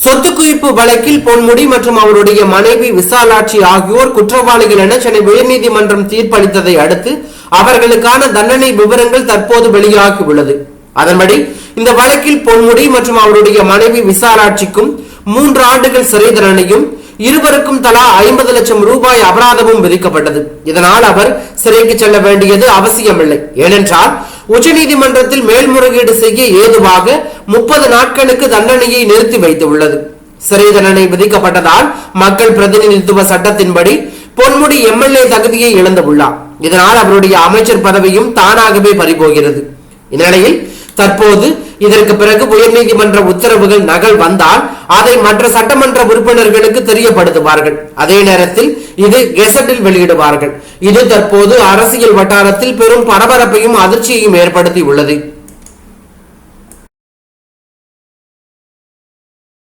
சொத்து குவிப்பு வழக்கில் பொன்முடி மற்றும் அவருடைய மனைவி விசாலாட்சி ஆகியோர் குற்றவாளிகள் என சென்னை உயர்நீதிமன்றம் தீர்ப்பளித்ததை அடுத்து அவர்களுக்கான தண்டனை விவரங்கள் தற்போது வெளியாகியுள்ளது. அதன்படி இந்த வழக்கில் பொன்முடி மற்றும் அவருடைய மனைவி விசாலாட்சிக்கும் 3 ஆண்டுகள் சிறை தண்டனையும் இருவருக்கும் தலா 50 லட்சம் ரூபாய் அபராதமும் விதிக்கப்பட்டது. இதனால் அவர் சிறைக்கு செல்ல வேண்டியது அவசியமில்லை. ஏனென்றால் உச்சநீதிமன்றத்தில் மேல்முறையீடு செய்ய ஏதுவாக 30 நாட்களுக்கு தண்டனையை நிறுத்தி வைத்துள்ளது. சிறை தண்டனை விதிக்கப்பட்டதால் மக்கள் பிரதிநிதித்துவ சட்டத்தின்படி பொன்முடி எம்எல்ஏ தகுதியை இழந்துள்ளார். இதனால் அவருடைய அமைச்சர் பதவியும் தானாகவே பறிபோகிறது. இந்நிலையில் தற்போது இதற்கு பிறகு உயர்நீதிமன்ற உத்தரவுகள் நகல் வந்தால் அதை மற்ற சட்டமன்ற உறுப்பினர்களுக்கு தெரியப்படுத்துவார்கள். அதே நேரத்தில் இது கெசட்டில் வெளியிடுவார்கள். இது தற்போது அரசியல் வட்டாரத்தில் பெரும் பரபரப்பையும் அதிர்ச்சியையும் ஏற்படுத்தி உள்ளது.